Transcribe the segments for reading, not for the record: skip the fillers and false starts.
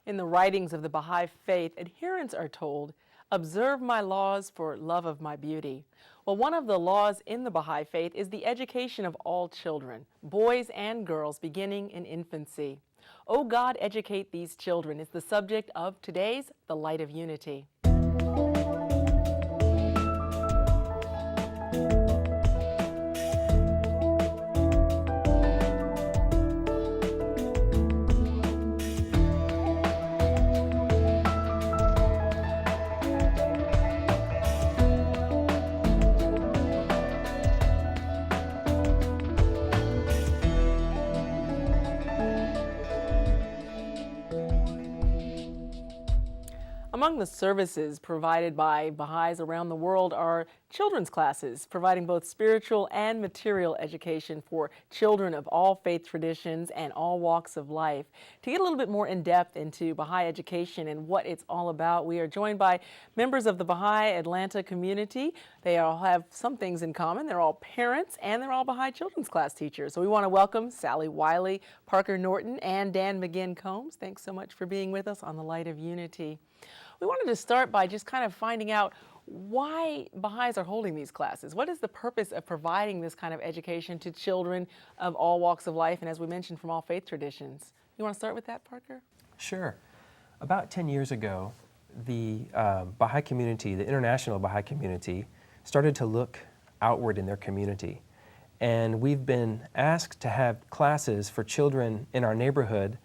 In the writings of the Baha'i faith, adherents are told, "Observe my laws for love of my beauty." Well, one of the laws in the Baha'i faith is the education of all children, boys and girls, beginning in infancy. "O God, educate these children" is the subject of today's The Light of Unity. Among the services provided by Baha'is around the world are children's classes, providing both spiritual and material education for children of all faith traditions and all walks of life. To get a little bit more in depth into Baha'i education and what it's all about, we are joined by members of the Baha'i Atlanta community. They all have some things in common. They're all parents and they're all Baha'i children's class teachers. So we want to welcome Sally Wiley, Parker Norton, and Dan McGinn Combs. Thanks so much for being with us on The Light of Unity. We wanted to start by just kind of finding out why Baha'is are holding these classes. What is the purpose of providing this kind of education to children of all walks of life and, as we mentioned, from all faith traditions? You want to start with that, Parker? Sure. About 10 years ago, the Baha'i community, the international Baha'i community, started to look outward in their community. And we've been asked to have classes for children in our neighborhood,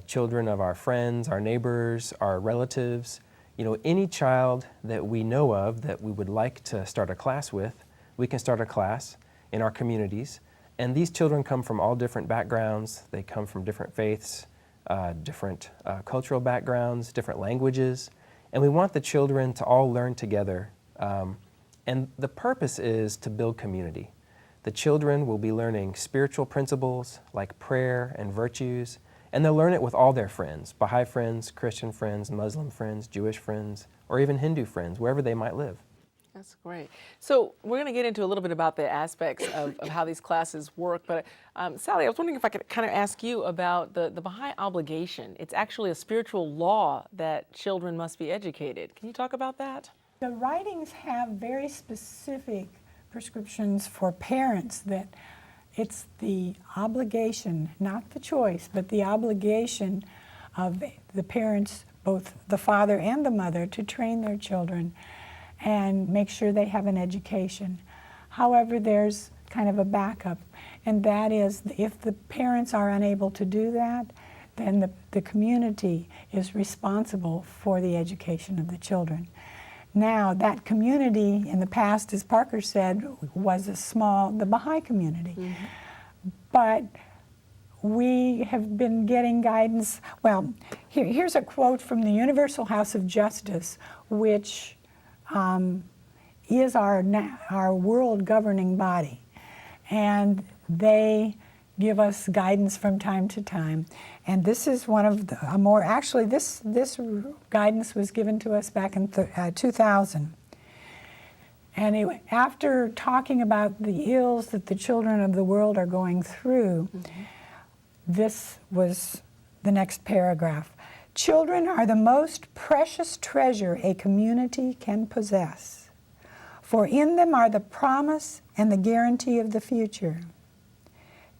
children of our friends, our neighbors, our relatives, any child that we know of that we would like to start a class with, we can start a class in our communities. And these children come from all different backgrounds. They come from different faiths, different cultural backgrounds, different languages. And we want the children to all learn together. And the purpose is to build community. The children will be learning spiritual principles like prayer and virtues, and they'll learn it with all their friends, Baha'i friends, Christian friends, Muslim friends, Jewish friends, or even Hindu friends, wherever they might live. That's great. So we're going to get into a little bit about the aspects of how these classes work, but Sally, I was wondering if I could kind of ask you about the Baha'i obligation. It's actually a spiritual law that children must be educated. Can you talk about that? The writings have very specific prescriptions for parents that it's the obligation, not the choice, but the obligation of the parents, both the father and the mother, to train their children and make sure they have an education. However, there's kind of a backup, and that is if the parents are unable to do that, then the community is responsible for the education of the children. Now, that community in the past, as Parker said, was the Baha'i community. Mm-hmm. But we have been getting guidance. Well, here's a quote from the Universal House of Justice, which is our world governing body. And they give us guidance from time to time. And this is one of the this guidance was given to us back in 2000. Anyway, after talking about the ills that the children of the world are going through, mm-hmm. This was the next paragraph. Children are the most precious treasure a community can possess, for in them are the promise and the guarantee of the future.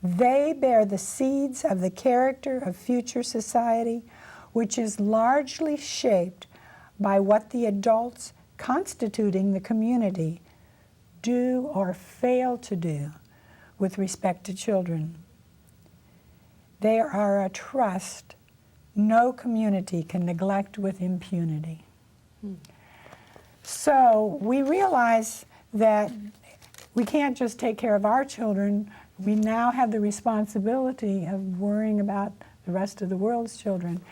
They bear the seeds of the character of future society, which is largely shaped by what the adults constituting the community do or fail to do with respect to children. They are a trust no community can neglect with impunity. So we realize that we can't just take care of our children. We now have the responsibility of worrying about the rest of the world's children.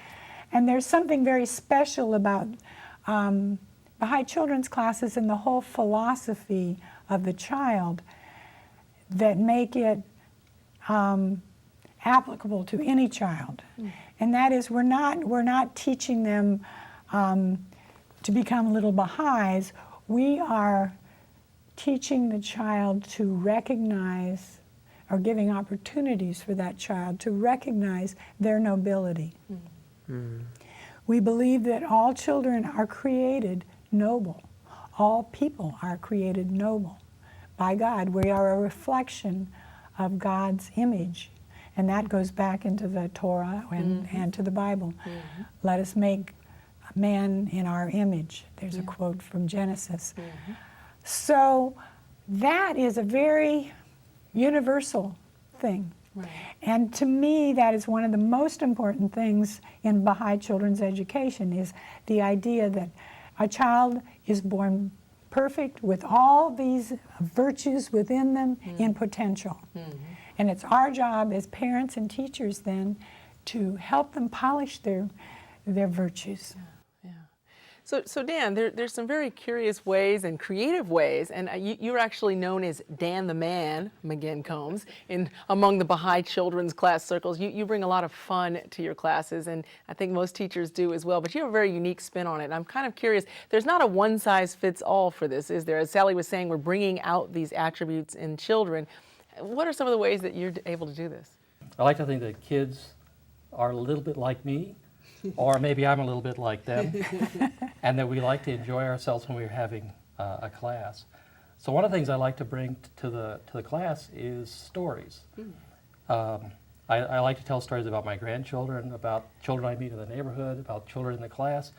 And there's something very special about Baha'i children's classes and the whole philosophy of the child that make it applicable to any child. And that is we're not teaching them to become little Baha'is. We are teaching the child to recognize, or giving opportunities for that child to recognize their nobility. We believe that all children are created noble. All people are created noble by God. We are a reflection of God's image. And that goes back into the Torah and to the Bible. Let us make man in our image. There's a quote from Genesis. So that is a very universal thing. Right. And to me, that is one of the most important things in Baha'i children's education, is the idea that a child is born perfect with all these virtues within them in potential. And it's our job as parents and teachers then to help them polish their virtues. So Dan, there's some very curious ways and creative ways, and you're actually known as Dan the Man McGinn Combs among the Baha'i children's class circles. You bring a lot of fun to your classes, and I think most teachers do as well, but you have a very unique spin on it. And I'm kind of curious, there's not a one-size-fits-all for this, is there? As Sally was saying, we're bringing out these attributes in children. What are some of the ways that you're able to do this? I like to think that kids are a little bit like me, or maybe I'm a little bit like them, and that we like to enjoy ourselves when we're having a class. So one of the things I like to bring to the class is stories. I like to tell stories about my grandchildren, about children I meet in the neighborhood, about children in the class.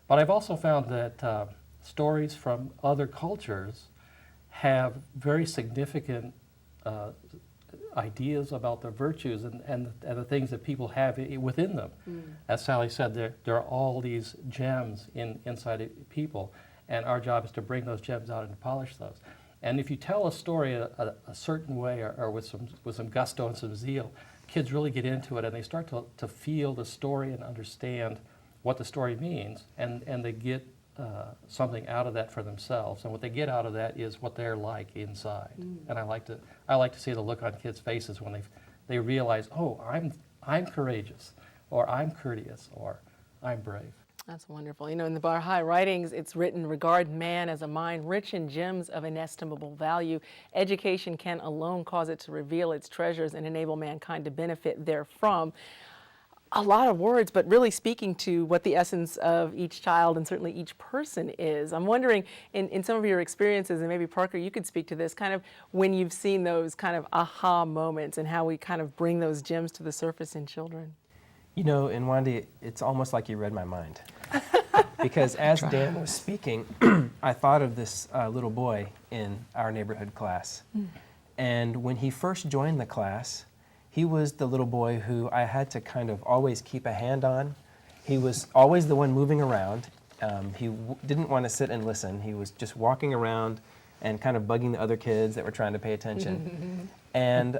But I've also found that stories from other cultures have very significant ideas about the virtues and the things that people have within them. As Sally said, there are all these gems inside people, and our job is to bring those gems out and to polish those. And if you tell a story a certain way, or with some gusto and some zeal, kids really get into it, and they start to feel the story and understand what the story means, and they get something out of that for themselves. And what they get out of that is what they're like inside. And I like to see the look on kids' faces when they realize, oh, I'm courageous, or I'm courteous, or I'm brave. That's wonderful. You know, in the Baha'i writings, it's written, regard man as a mind rich in gems of inestimable value. Education can alone cause it to reveal its treasures and enable mankind to benefit therefrom. A lot of words, but really speaking to what the essence of each child and certainly each person is. I'm wondering, in some of your experiences, and maybe Parker, you could speak to this, kind of when you've seen those kind of aha moments and how we kind of bring those gems to the surface in children. You know, in Wandy, it's almost like you read my mind. Because as Dan was speaking, I thought of this little boy in our neighborhood class. And when he first joined the class, he was the little boy who I had to kind of always keep a hand on. He was always the one moving around. He didn't want to sit and listen. He was just walking around and kind of bugging the other kids that were trying to pay attention. And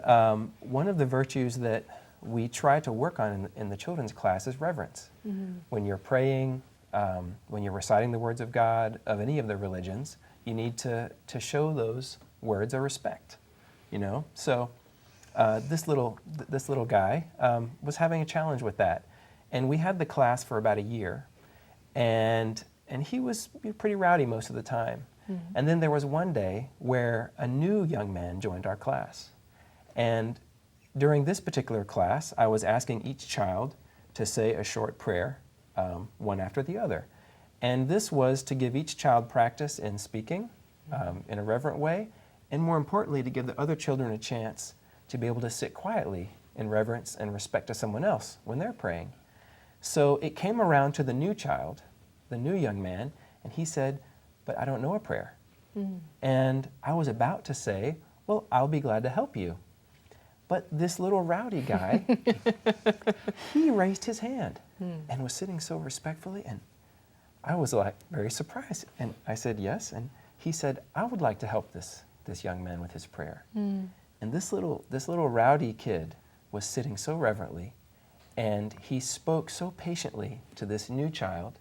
one of the virtues that we try to work on in the children's class is reverence. When you're praying, when you're reciting the words of God, of any of the religions, you need to show those words a respect, you know? So this little guy was having a challenge with that. And we had the class for about a year, and he was pretty rowdy most of the time. And then there was one day where a new young man joined our class. And during this particular class, I was asking each child to say a short prayer, one after the other. And this was to give each child practice in speaking in a reverent way, and more importantly, to give the other children a chance to be able to sit quietly in reverence and respect to someone else when they're praying. So it came around to the new child, the new young man, and he said, but I don't know a prayer. And I was about to say, well, I'll be glad to help you. But this little rowdy guy, he raised his hand and was sitting so respectfully, and I was like very surprised. And I said, yes, and he said, I would like to help this young man with his prayer. And this little rowdy kid was sitting so reverently, and he spoke so patiently to this new child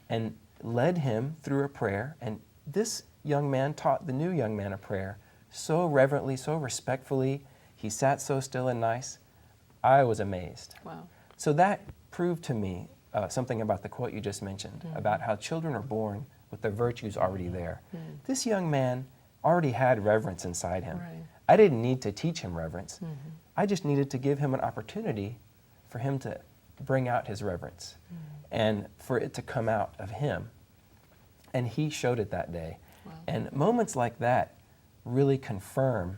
and led him through a prayer. And this young man taught the new young man a prayer so reverently, so respectfully. He sat so still and nice. I was amazed. Wow. So that proved to me something about the quote you just mentioned, about how children are born with the virtues already there. This young man already had reverence inside him. Right. I didn't need to teach him reverence. I just needed to give him an opportunity for him to bring out his reverence and for it to come out of him. And he showed it that day. Wow. And moments like that really confirm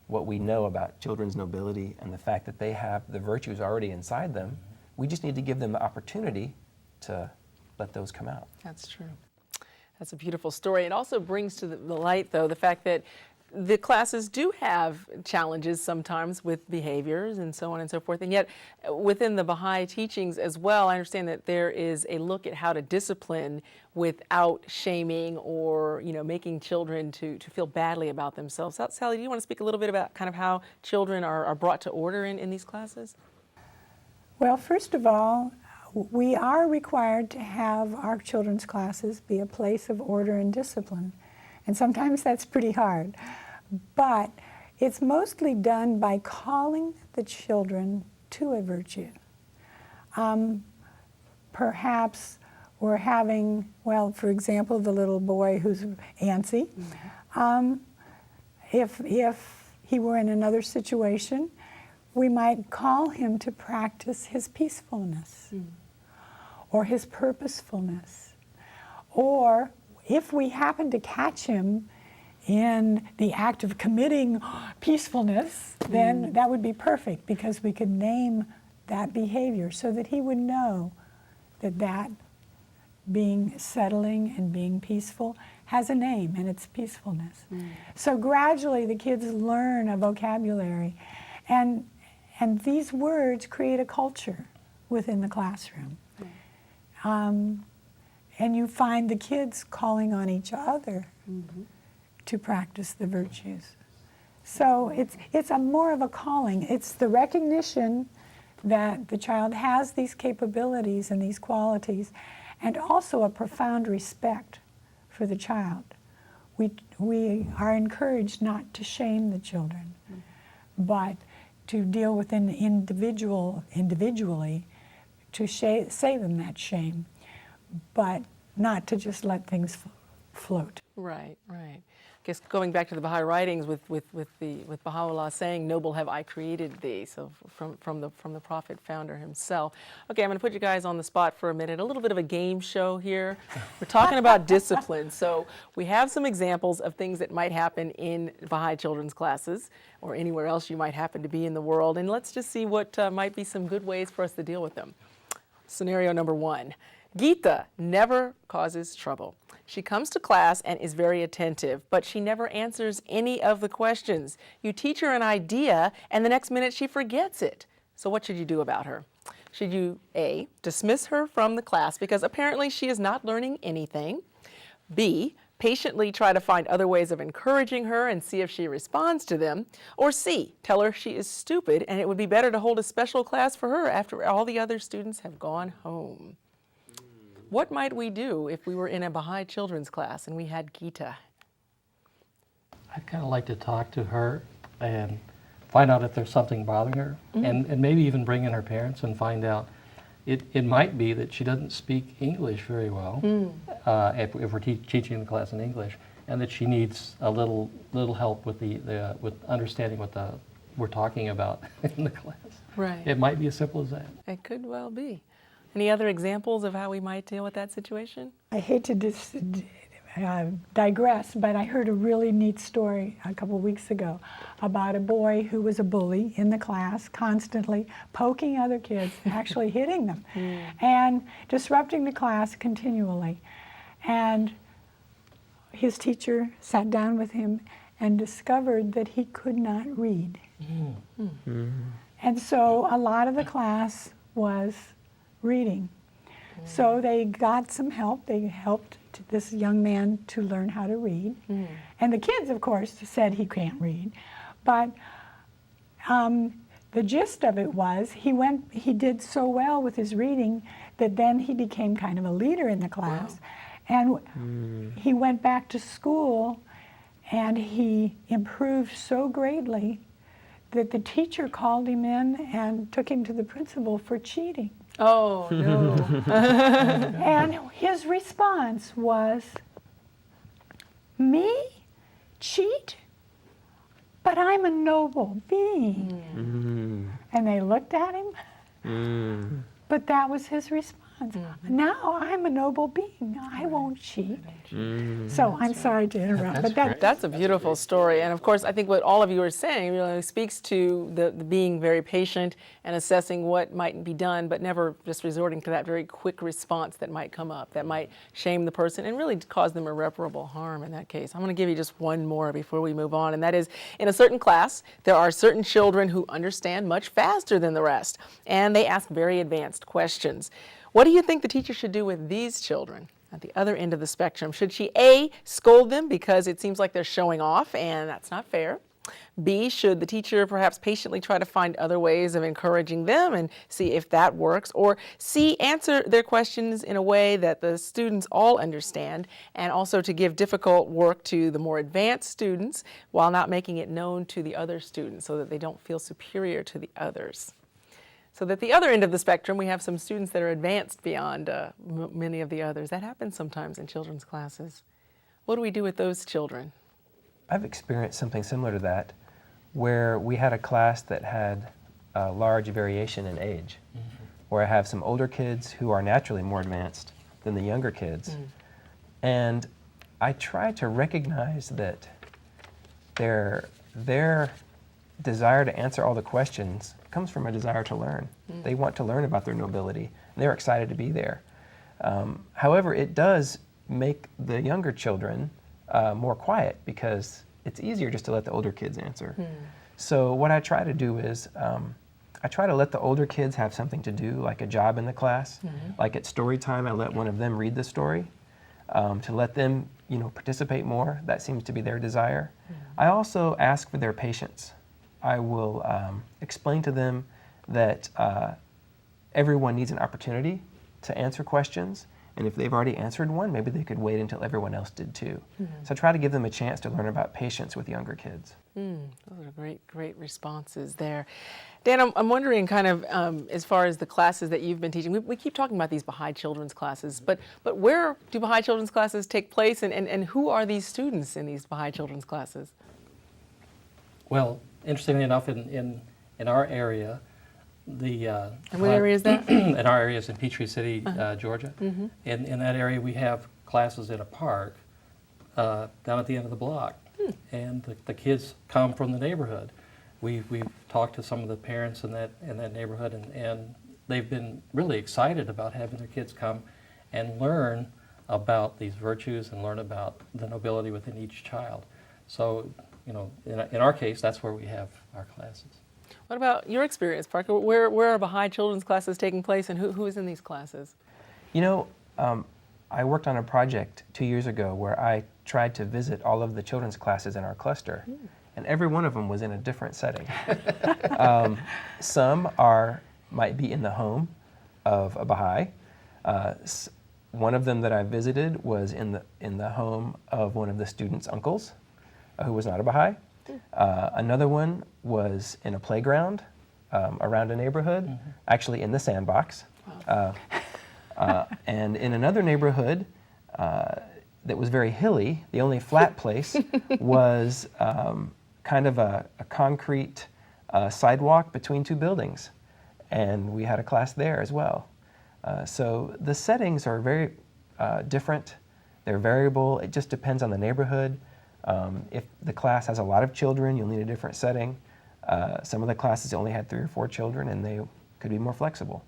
what we know about children's nobility and the fact that they have the virtues already inside them. We just need to give them the opportunity to let those come out. That's true. That's a beautiful story. It also brings to the light, though, the fact that the classes do have challenges sometimes with behaviors and so on and so forth. And yet, within the Baha'i teachings as well, I understand that there is a look at how to discipline without shaming or, making children to feel badly about themselves. Sally, do you want to speak a little bit about kind of how children are brought to order in these classes? Well, first of all, we are required to have our children's classes be a place of order and discipline. And sometimes that's pretty hard. But it's mostly done by calling the children to a virtue. Perhaps we're having, well, for example, the little boy who's antsy. If he were in another situation, we might call him to practice his peacefulness or his purposefulness. Or if we happen to catch him in the act of committing peacefulness, then that would be perfect because we could name that behavior so that he would know that being settling and being peaceful has a name, and it's peacefulness. So gradually the kids learn a vocabulary, and these words create a culture within the classroom. And you find the kids calling on each other to practice the virtues. So it's more of a calling. It's the recognition that the child has these capabilities and these qualities, and also a profound respect for the child. We are encouraged not to shame the children, but to deal with an individually, to save them that shame, but not to just let things float. Right, right. I guess going back to the Baha'i writings with Baha'u'llah saying, "Noble have I created thee," so from the prophet founder himself. Okay, I'm going to put you guys on the spot for a minute. A little bit of a game show here. We're talking about discipline, so we have some examples of things that might happen in Baha'i children's classes or anywhere else you might happen to be in the world, and let's just see what might be some good ways for us to deal with them. Scenario number 1. Geeta never causes trouble. She comes to class and is very attentive, but she never answers any of the questions. You teach her an idea, and the next minute she forgets it. So what should you do about her? Should you, A, dismiss her from the class because apparently she is not learning anything? B, patiently try to find other ways of encouraging her and see if she responds to them? Or C, tell her she is stupid and it would be better to hold a special class for her after all the other students have gone home? What might we do if we were in a Baha'i children's class and we had Geeta? I'd kind of like to talk to her and find out if there's something bothering her, and maybe even bring in her parents and find out. It might be that she doesn't speak English very well, if we're teaching the class in English, and that she needs a little help with with understanding what we're talking about in the class. Right. It might be as simple as that. It could well be. Any other examples of how we might deal with that situation? I hate to digress, but I heard a really neat story a couple weeks ago about a boy who was a bully in the class, constantly poking other kids, actually hitting them, and disrupting the class continually. And his teacher sat down with him and discovered that he could not read. And so a lot of the class was reading. So they got some help. They helped this young man to learn how to read. And the kids, of course, said he can't read. But the gist of it was he did so well with his reading that then he became kind of a leader in the class. Wow. And he went back to school and he improved so greatly that the teacher called him in and took him to the principal for cheating. Oh, no. And his response was, "Me? Cheat? But I'm a noble being." And they looked at him But that was his response. Now I'm a noble being. I won't cheat. So I'm sorry to interrupt, but That's a beautiful story. And of course, I think what all of you are saying really speaks to the being very patient and assessing what might be done, but never just resorting to that very quick response that might come up, that might shame the person and really cause them irreparable harm in that case. I'm going to give you just one more before we move on, and that is, in a certain class, there are certain children who understand much faster than the rest, and they ask very advanced questions. What do you think the teacher should do with these children at the other end of the spectrum? Should she A, scold them because it seems like they're showing off and that's not fair? B, should the teacher perhaps patiently try to find other ways of encouraging them and see if that works? Or C, answer their questions in a way that the students all understand, and also to give difficult work to the more advanced students while not making it known to the other students so that they don't feel superior to the others? So that the other end of the spectrum, we have some students that are advanced beyond many of the others. That happens sometimes in children's classes. What do we do with those children? I've experienced something similar to that, where we had a class that had a large variation in age, where I have some older kids who are naturally more advanced than the younger kids. And I try to recognize that their desire to answer all the questions comes from a desire to learn. They want to learn about their nobility, and they're excited to be there. However, it does make the younger children more quiet because it's easier just to let the older kids answer. So what I try to do is I try to let the older kids have something to do, like a job in the class. Like at story time, I let one of them read the story to let them, participate more. That seems to be their desire. I also ask for their patience. I will explain to them that everyone needs an opportunity to answer questions, and if they've already answered one, maybe they could wait until everyone else did too. So I try to give them a chance to learn about patience with younger kids. Those are great responses there. Dan, I'm wondering kind of as far as the classes that you've been teaching, we keep talking about these Baha'i children's classes, but where do Baha'i children's classes take place, and who are these students in these Baha'i children's classes? Well, interestingly enough, in our area, and what area is that? in our area is in Peachtree City, Georgia. In that area, we have classes in a park down at the end of the block, and the kids come from the neighborhood. We've talked to some of the parents in that neighborhood, and they've been really excited about having their kids come and learn about these virtues and learn about the nobility within each child. So, in our case, that's where we have our classes. What about your experience, Parker? Where are Baha'i children's classes taking place, and who is in these classes? I worked on a project 2 years ago where I tried to visit all of the children's classes in our cluster, and every one of them was in a different setting. Some might be in the home of a Baha'i. One of them that I visited was in the home of one of the students' uncles, who was not a Baha'i. Another one was in a playground around a neighborhood, actually in the sandbox. And in another neighborhood that was very hilly, the only flat place was kind of a concrete sidewalk between two buildings. And we had a class there as well. So the settings are very different. They're variable. It just depends on the neighborhood. If the class has a lot of children, you'll need a different setting. Some of the classes only had 3 or 4 children, and they could be more flexible.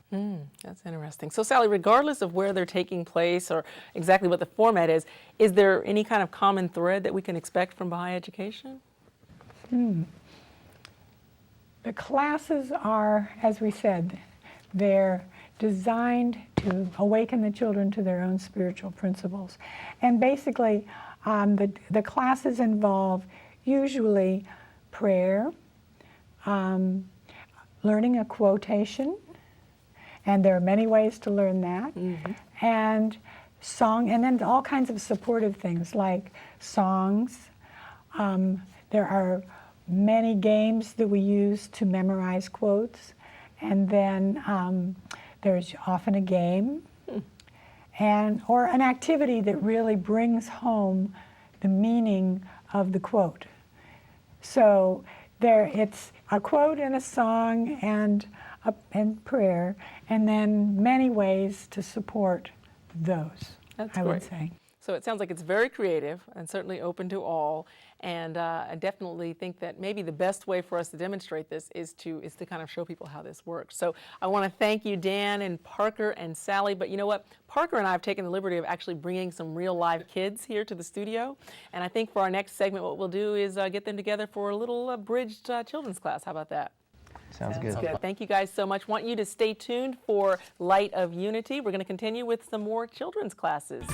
That's interesting. So Sally, regardless of where they're taking place or exactly what the format is there any kind of common thread that we can expect from Baha'i education? The classes are, as we said, they're designed to awaken the children to their own spiritual principles. And basically, the classes involve usually prayer, learning a quotation, and there are many ways to learn that, and song, and then all kinds of supportive things like songs. There are many games that we use to memorize quotes, and then there's often a game or an activity that really brings home the meaning of the quote. So it's a quote and a song and and prayer, and then many ways to support those, That's I would great. say. So it sounds like it's very creative and certainly open to all. And I definitely think that maybe the best way for us to demonstrate this is to kind of show people how this works. So I want to thank you, Dan and Parker and Sally. But you know what? Parker and I have taken the liberty of actually bringing some real live kids here to the studio. And I think for our next segment, what we'll do is get them together for a little abridged children's class. How about that? Sounds good. Good. Thank you guys so much. Want you to stay tuned for Light of Unity. We're going to continue with some more children's classes.